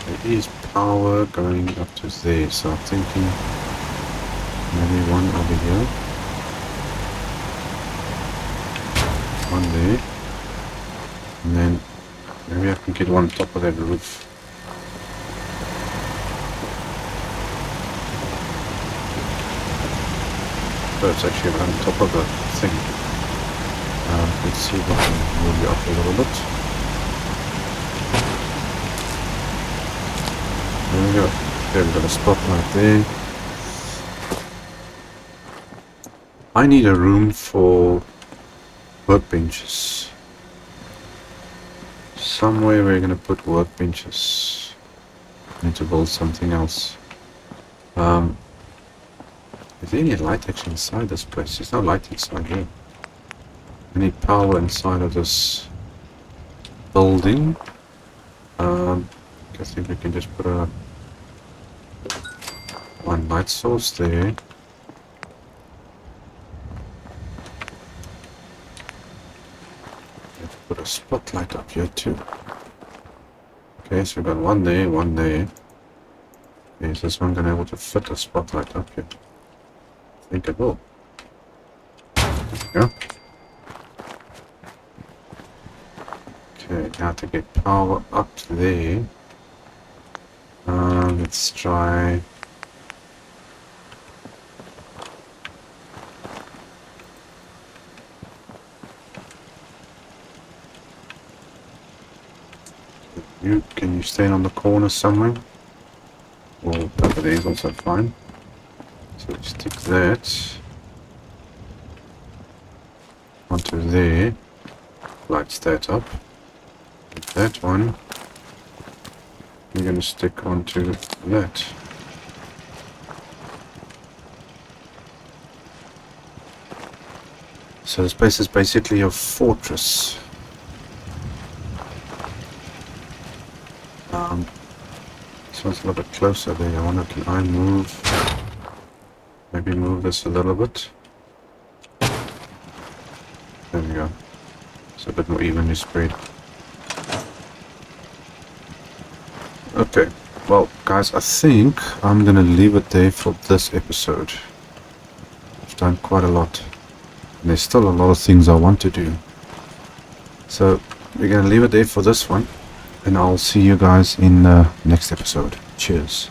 There is power going up to there, so I'm thinking maybe one over here. One there. And then maybe I can get one on top of that roof. So it's actually on top of the thing. Let's see if I can move it up a little bit. There we go. Okay, we've got a spotlight there. I need a room for workbenches. Somewhere we're going to put workbenches. Need to build something else. Is there any light actually inside this place? There's no light inside here. I need power inside of this building. I think we can just put a one light source there. Let's put a spotlight up here too. Okay, so we've got one there, one there. Okay, is this one going to be able to fit a spotlight up here? I think it will. There we go. Okay, now to get power up to there. Let's try. Can you stand on the corner somewhere? Or over there is also fine. So stick that onto there, lights that up. With that one, I'm going to stick onto that. So this place is basically a fortress. This one's a little bit closer there. I wonder, can I move? Maybe move this a little bit. There we go. It's a bit more evenly spread. Okay, well guys, I think I'm gonna leave it there for this episode. I've done quite a lot. And there's still a lot of things I want to do. So we're gonna leave it there for this one. And I'll see you guys in the next episode. Cheers.